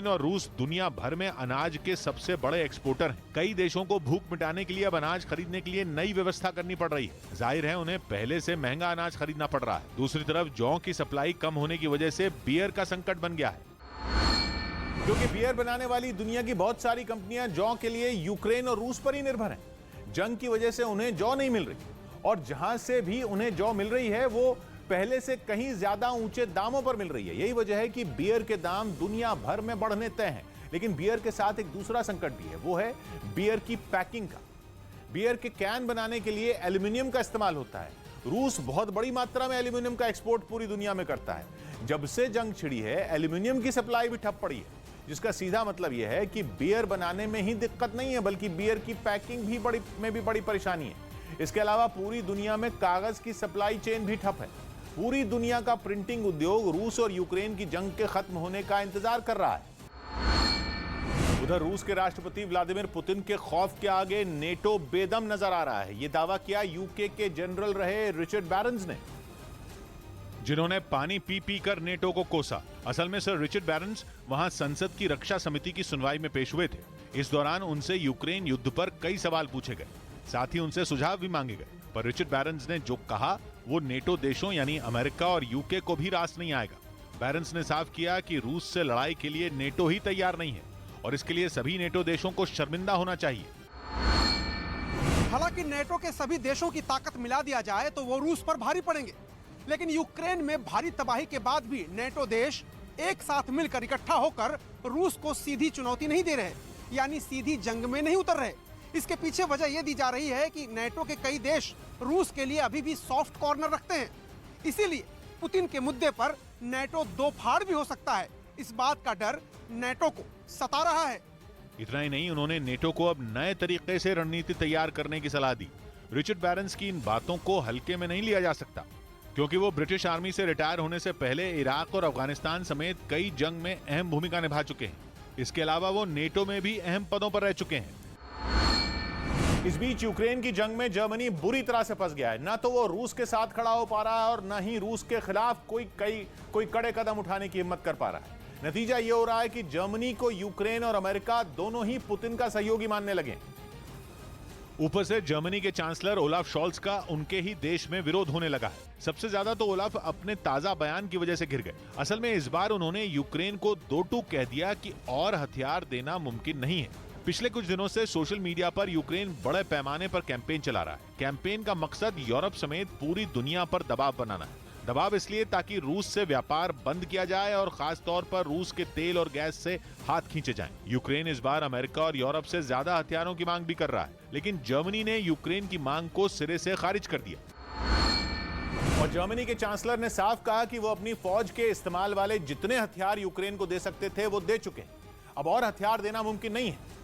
Ukraine और रूस दुनिया भर में अनाज के सबसे बड़े एक्सपोर्टर हैं। कई देशों को भूख मिटाने के लिए अब अनाज खरीदने के लिए नई व्यवस्था करनी पड़ रही है। जाहिर है उन्हें पहले से महंगा अनाज खरीदना पड़ रहा है। दूसरी तरफ जौ की सप्लाई कम होने की वजह से बियर का संकट बन गया है। क्योंकि बियर बनाने वाली दुनिया की बहुत सारी कंपनियां जौ के लिए यूक्रेन और रूस पर ही निर्भर हैं। जंग की वजह से उन्हें जौ नहीं मिल रही और जहां से भी उन्हें जौ मिल रही है वो पहले से कहीं ज्यादा ऊंचे दामों पर मिल रही है। यही वजह है कि बियर के दाम दुनिया भर में बढ़ने तय हैं। लेकिन बियर के साथ एक दूसरा संकट भी है, वो है बियर की पैकिंग का। बियर के कैन बनाने के लिए एल्यूमिनियम का इस्तेमाल होता है। रूस बहुत बड़ी मात्रा में एल्यूमिनियम का एक्सपोर्ट पूरी दुनिया में करता है। जब से जंग छिड़ी है एल्यूमिनियम की सप्लाई भी ठप पड़ी है, जिसका सीधा मतलब यह है कि बियर बनाने में ही दिक्कत नहीं है बल्कि बियर की पैकिंग भी बड़ी परेशानी है। इसके अलावा पूरी दुनिया में कागज की सप्लाई चेन भी ठप है। पूरी दुनिया का प्रिंटिंग उद्योग रूस और यूक्रेन की जंग के खत्म होने का इंतजार कर रहा है। उधर रूस के राष्ट्रपति व्लादिमीर पुतिन के खौफ के आगे नेटो बेदम नजर आ रहा है। यह दावा किया यूके के जनरल रहे रिचर्ड बैरन्स ने, जिन्होंने पानी पी पी कर नेटो को कोसा। असल में सर रिचर्ड बैरन्स वहां संसद की रक्षा समिति की सुनवाई में पेश हुए थे। इस दौरान उनसे यूक्रेन युद्ध पर कई सवाल पूछे गए, साथ ही उनसे सुझाव भी मांगे गए। पर रिचर्ड बैरन्स ने जो कहा वो नेटो देशों यानी अमेरिका और यूके को भी रास नहीं आएगा। बैरन्स ने साफ किया कि रूस से लड़ाई के लिए नेटो ही तैयार नहीं है और इसके लिए सभी नेटो देशों को शर्मिंदा होना चाहिए। हालांकि नेटो के सभी देशों की ताकत मिला दिया जाए तो वो रूस पर भारी पड़ेंगे, लेकिन यूक्रेन में भारी तबाही के बाद भी नेटो देश एक साथ मिलकर इकट्ठा होकर रूस को सीधी चुनौती नहीं दे रहे, यानी सीधी जंग में नहीं उतर रहे। इसके पीछे वजह यह दी जा रही है कि नेटो के कई देश रूस के लिए अभी भी सॉफ्ट कॉर्नर रखते हैं। इसीलिए पुतिन के मुद्दे पर नेटो दो फाड़ भी हो सकता है। इस बात का डर नेटो को सता रहा है। इतना ही नहीं, उन्होंने नेटो को अब नए तरीके से रणनीति तैयार करने की सलाह दी। रिचर्ड बैरन्स की इन बातों को हल्के में नहीं लिया जा सकता, क्योंकि वो ब्रिटिश आर्मी से रिटायर होने से पहले इराक और अफगानिस्तान समेत कई जंग में अहम भूमिका निभा चुके हैं। इसके अलावा वो नेटो में भी अहम पदों पर रह चुके हैं। इस बीच यूक्रेन की जंग में जर्मनी बुरी तरह से फंस गया है। ना तो वो रूस के साथ खड़ा हो पा रहा है और ना ही रूस के खिलाफ कोई कड़े कदम उठाने की हिम्मत कर पा रहा है। नतीजा ये हो रहा है कि जर्मनी को यूक्रेन और अमेरिका दोनों ही पुतिन का सहयोगी मानने लगे। ऊपर से जर्मनी के चांसलर ओलाफ शॉल्ज का उनके ही देश में विरोध होने लगा है। सबसे ज्यादा तो ओलाफ अपने ताजा बयान की वजह से घिर गए। असल में इस बार उन्होंने यूक्रेन को दो टूक कह दिया कि और हथियार देना मुमकिन नहीं है। पिछले कुछ दिनों से सोशल मीडिया पर यूक्रेन बड़े पैमाने पर कैंपेन चला रहा है। कैंपेन का मकसद यूरोप समेत पूरी दुनिया पर दबाव बनाना है। दबाव इसलिए ताकि रूस से व्यापार बंद किया जाए और खास तौर पर रूस के तेल और गैस से हाथ खींचे जाएं। यूक्रेन इस बार अमेरिका और यूरोप से ज्यादा हथियारों की मांग भी कर रहा है, लेकिन जर्मनी ने यूक्रेन की मांग को सिरे से खारिज कर दिया। और जर्मनी के चांसलर ने साफ कहा कि वो अपनी फौज के इस्तेमाल वाले जितने हथियार यूक्रेन को दे सकते थे वो दे चुके हैं। अब और हथियार देना मुमकिन नहीं है।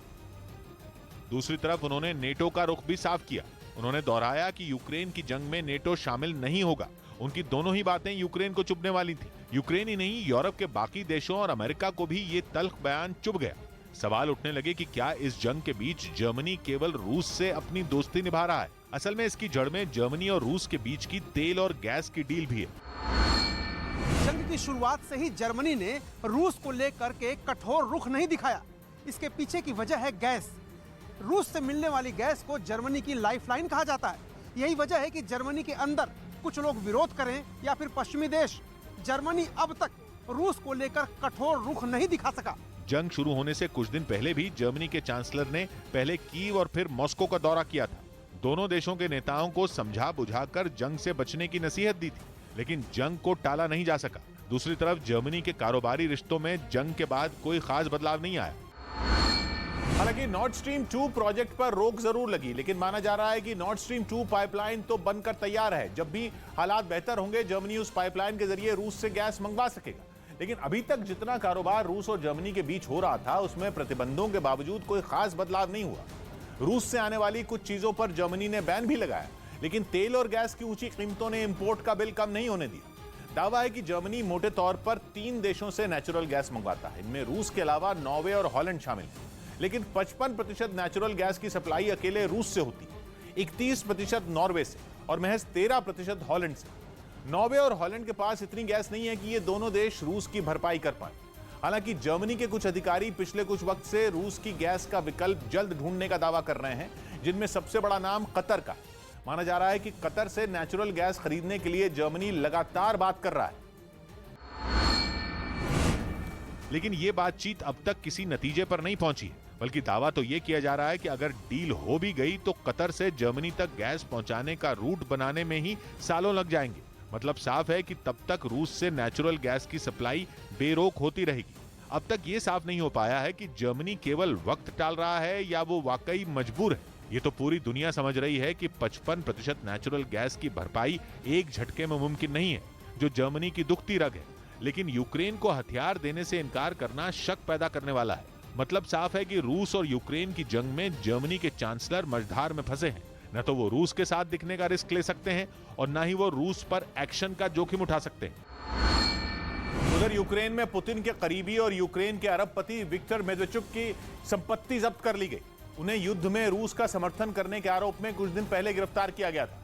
दूसरी तरफ उन्होंने नेटो का रुख भी साफ किया। उन्होंने दोहराया कि यूक्रेन की जंग में नेटो शामिल नहीं होगा। उनकी दोनों ही बातें यूक्रेन को चुभने वाली थी। यूक्रेन ही नहीं, यूरोप के बाकी देशों और अमेरिका को भी ये तल्ख बयान चुभ गया। सवाल उठने लगे कि क्या इस जंग के बीच जर्मनी केवल रूस से अपनी दोस्ती निभा रहा है? असल में इसकी जड़ में जर्मनी और रूस के बीच की तेल और गैस की डील भी है। जंग की शुरुआत से ही जर्मनी ने रूस को लेकर के कठोर रुख नहीं दिखाया। इसके पीछे की वजह है गैस। रूस से मिलने वाली गैस को जर्मनी की लाइफलाइन कहा जाता है। यही वजह है कि जर्मनी के अंदर कुछ लोग विरोध करें या फिर पश्चिमी देश, जर्मनी अब तक रूस को लेकर कठोर रुख नहीं दिखा सका। जंग शुरू होने से कुछ दिन पहले भी जर्मनी के चांसलर ने पहले कीव और फिर मॉस्को का दौरा किया था। दोनों देशों के नेताओं को समझा बुझाकर जंग से बचने की नसीहत दी थी, लेकिन जंग को टाला नहीं जा सका। दूसरी तरफ जर्मनी के कारोबारी रिश्तों में जंग के बाद कोई खास बदलाव नहीं आया। हालांकि नॉर्ड स्ट्रीम 2 प्रोजेक्ट पर रोक जरूर लगी, लेकिन माना जा रहा है कि नॉर्ड स्ट्रीम 2 पाइपलाइन तो बनकर तैयार है। जब भी हालात बेहतर होंगे जर्मनी उस पाइपलाइन के जरिए रूस से गैस मंगवा सकेगा। लेकिन अभी तक जितना कारोबार रूस और जर्मनी के बीच हो रहा था उसमें प्रतिबंधों के बावजूद कोई खास बदलाव नहीं हुआ। रूस से आने वाली कुछ चीजों पर जर्मनी ने बैन भी लगाया, लेकिन तेल और गैस की ऊंची कीमतों ने इंपोर्ट का बिल कम नहीं होने दिया। दावा है कि जर्मनी मोटे तौर पर 3 देशों से नेचुरल गैस मंगवाता है। इनमें रूस के अलावा नॉर्वे और हॉलैंड शामिल है। लेकिन 55% नेचुरल गैस की सप्लाई अकेले रूस से होती है, 31% नॉर्वे से और महज 13% हॉलैंड से। नॉर्वे और हॉलैंड के पास इतनी गैस नहीं है कि ये दोनों देश रूस की भरपाई कर पाए। हालांकि जर्मनी के कुछ अधिकारी पिछले कुछ वक्त से रूस की गैस का विकल्प जल्द ढूंढने का दावा कर रहे हैं, जिनमें सबसे बड़ा नाम कतर का। माना जा रहा है कि कतर से नेचुरल गैस खरीदने के लिए जर्मनी लगातार बात कर रहा है। लेकिन ये बातचीत अब तक किसी नतीजे पर नहीं पहुंची है, बल्कि दावा तो ये किया जा रहा है कि अगर डील हो भी गई तो कतर से जर्मनी तक गैस पहुंचाने का रूट बनाने में ही सालों लग जाएंगे। मतलब साफ है कि तब तक रूस से नेचुरल गैस की सप्लाई बेरोक होती रहेगी। अब तक ये साफ नहीं हो पाया है कि जर्मनी केवल वक्त टाल रहा है या वो वाकई मजबूर है। ये तो पूरी दुनिया समझ रही है कि 55% नेचुरल गैस की भरपाई एक झटके में मुमकिन नहीं है, जो जर्मनी की दुखती रग है। लेकिन यूक्रेन को हथियार देने से इनकार करना शक पैदा करने वाला है। मतलब साफ है कि रूस और यूक्रेन की जंग में जर्मनी के चांसलर मझधार में फंसे हैं। न तो वो रूस के साथ दिखने का रिस्क ले सकते हैं और न ही वो रूस पर एक्शन का जोखिम उठा सकते हैं। उधर यूक्रेन में पुतिन के करीबी और यूक्रेन के अरबपति विक्टर मेदवेचुक की संपत्ति जब्त कर ली गई। उन्हें युद्ध में रूस का समर्थन करने के आरोप में कुछ दिन पहले गिरफ्तार किया गया था।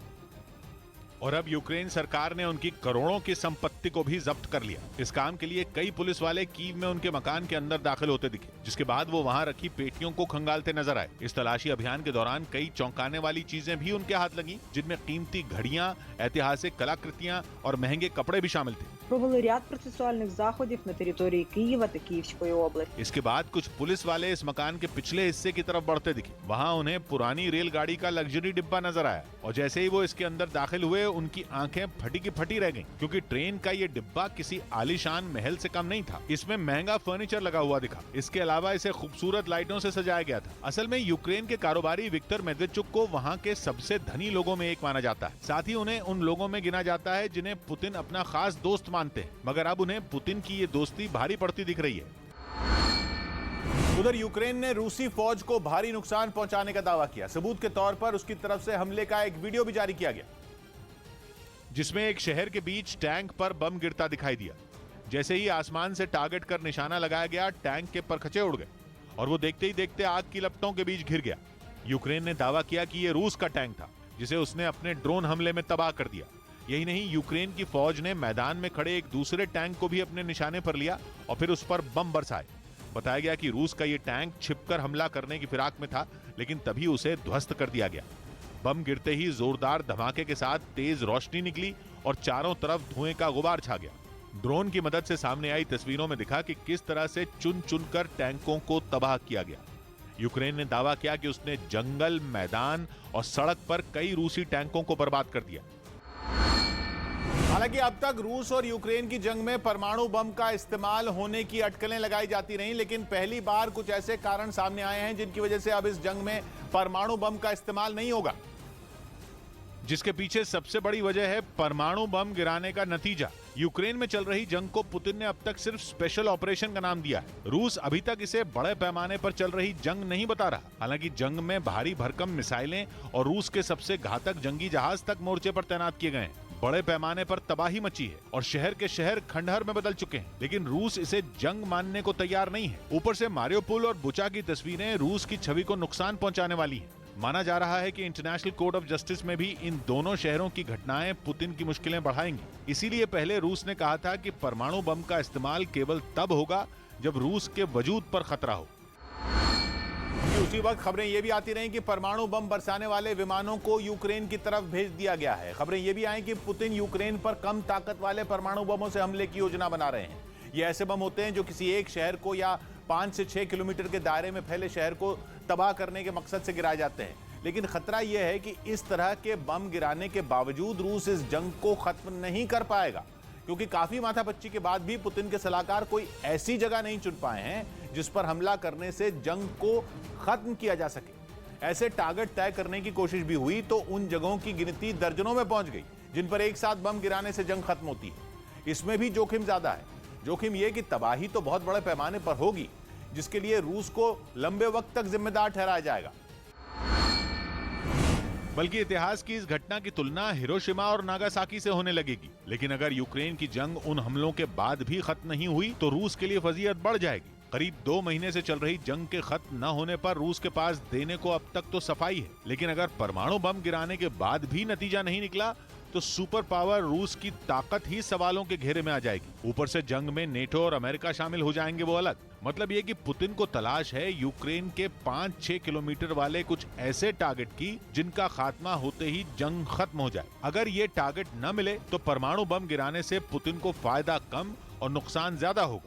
और अब यूक्रेन सरकार ने उनकी करोड़ों की संपत्ति को भी जब्त कर लिया। इस काम के लिए कई पुलिस वाले कीव में उनके मकान के अंदर दाखिल होते दिखे, जिसके बाद वो वहां रखी पेटियों को खंगालते नजर आए। इस तलाशी अभियान के दौरान कई चौंकाने वाली चीजें भी उनके हाथ लगी, जिनमें कीमती घड़ियां, ऐतिहासिक कलाकृतियां और महंगे कपड़े भी शामिल थे। Провели ряд процесуальних заходів на території Києва та Київської області. इसके बाद कुछ पुलिस वाले इस मकान के पिछले हिस्से की तरफ बढ़ते दिखे। वहां उन्हें पुरानी रेलगाड़ी का लग्जरी डिब्बा नजर आया और जैसे ही वो इसके अंदर दाखिल हुए उनकी आंखें फटी की फटी रह गईं, क्योंकि ट्रेन का ये डिब्बा किसी आलीशान महल से कम नहीं था। इसमें महंगा फर्नीचर लगा हुआ दिखा। इसके अलावा इसे खूबसूरत लाइटों से सजाया गया था। असल में यूक्रेन के कारोबारी विक्टर मेदवेचुक को वहाँ के सबसे धनी लोगों में एक माना जाता है। साथ ही उन्हें उन लोगों में गिना जाता है जिन्हें पुतिन अपना खास दोस्त मानते हैं, मगर अब उन्हें पुतिन की ये दोस्ती भारी पड़ती दिख रही है। उधर यूक्रेन ने रूसी फौज को भारी नुकसान पहुंचाने का दावा किया। सबूत के तौर पर उसकी तरफ से हमले का एक वीडियो भी जारी किया गया, जिसमें एक शहर के बीच टैंक पर बम गिरता दिखाई दिया। जैसे ही आसमान से टारगेट कर निशाना लगाया गया, टैंक के परखचे उड़ गए और वो देखते ही देखते आग की लपटों के बीच घिर गया। यूक्रेन ने दावा किया कि यह रूस का टैंक था, जिसे उसने अपने ड्रोन हमले में तबाह कर दिया। यही नहीं, यूक्रेन की फौज ने मैदान में खड़े एक दूसरे टैंक को भी अपने निशाने पर लिया और फिर उस पर बम बरसाए। बताया गया कि रूस का यह टैंक छिपकर हमला करने की फिराक में था, लेकिन तभी उसे ध्वस्त कर दिया गया। बम गिरते ही जोरदार धमाके के साथ तेज रोशनी निकली और चारों तरफ धुएं का गुबार छा गया। ड्रोन की मदद से सामने आई तस्वीरों में दिखा कि किस तरह से चुन चुनकर टैंकों को तबाह किया गया। यूक्रेन ने दावा किया कि उसने जंगल, मैदान और सड़क पर कई रूसी टैंकों को बर्बाद कर दिया। हालांकि अब तक रूस और यूक्रेन की जंग में परमाणु बम का इस्तेमाल होने की अटकलें लगाई जाती रहीं, लेकिन पहली बार कुछ ऐसे कारण सामने आए हैं जिनकी वजह से अब इस जंग में परमाणु बम का इस्तेमाल नहीं होगा। जिसके पीछे सबसे बड़ी वजह है परमाणु बम गिराने का नतीजा। यूक्रेन में चल रही जंग को पुतिन ने अब तक सिर्फ स्पेशल ऑपरेशन का नाम दिया है। रूस अभी तक इसे बड़े पैमाने पर चल रही जंग नहीं बता रहा। हालांकि जंग में भारी भरकम मिसाइलें और रूस के सबसे घातक जंगी जहाज तक मोर्चे पर तैनात किए गए हैं। बड़े पैमाने पर तबाही मची है और शहर के शहर खंडहर में बदल चुके हैं, लेकिन रूस इसे जंग मानने को तैयार नहीं है। ऊपर से मारियोपोल और बुचा की तस्वीरें रूस की छवि को नुकसान पहुंचाने वाली हैं। माना जा रहा है कि इंटरनेशनल कोर्ट ऑफ जस्टिस में भी इन दोनों शहरों की घटनाएं पुतिन की मुश्किलें बढ़ाएंगी। इसीलिए पहले रूस ने कहा था कि परमाणु बम का इस्तेमाल केवल तब होगा जब रूस के वजूद पर खतरा हो। उसी वक्त खबरें ये भी आती रहीं कि परमाणु बम बरसाने वाले विमानों को यूक्रेन की तरफ भेज दिया गया है। खबरें ये भी आई कि पुतिन यूक्रेन पर कम ताकत वाले परमाणु बमों से हमले की योजना बना रहे हैं। ये ऐसे बम होते हैं जो किसी एक शहर को या 5 से 6 किलोमीटर के दायरे में फैले शहर को तबाह करने के मकसद से गिराए जाते हैं। लेकिन खतरा यह है कि इस तरह के बम गिराने के बावजूद रूस इस जंग को खत्म नहीं कर पाएगा, क्योंकि काफी माथापच्ची के बाद भी पुतिन के सलाहकार कोई ऐसी जगह नहीं चुन पाए हैं जिस पर हमला करने से जंग को खत्म किया जा सके। ऐसे टारगेट तय करने की कोशिश भी हुई तो उन जगहों की गिनती दर्जनों में पहुंच गई जिन पर एक साथ बम गिराने से जंग खत्म होती है। इसमें भी जोखिम ज्यादा है। जोखिम यह कि तबाही तो बहुत बड़े पैमाने पर होगी, जिसके लिए रूस को लंबे वक्त तक जिम्मेदार ठहराया जाएगा। बल्कि इतिहास की इस घटना की तुलना हिरोशिमा और नागासाकी से होने लगेगी। लेकिन अगर यूक्रेन की जंग उन हमलों के बाद भी खत्म नहीं हुई तो रूस के लिए फजीहत बढ़ जाएगी। करीब 2 महीने से चल रही जंग के खत्म न होने पर रूस के पास देने को अब तक तो सफाई है, लेकिन अगर परमाणु बम गिराने के बाद भी नतीजा नहीं निकला तो सुपर पावर रूस की ताकत ही सवालों के घेरे में आ जाएगी। ऊपर से जंग में नेटो और अमेरिका शामिल हो जाएंगे वो अलग। मतलब ये कि पुतिन को तलाश है यूक्रेन के 5-6 किलोमीटर वाले कुछ ऐसे टारगेट की जिनका खात्मा होते ही जंग खत्म हो जाए। अगर ये टारगेट न मिले तो परमाणु बम गिराने से पुतिन को फायदा कम और नुकसान ज्यादा होगा।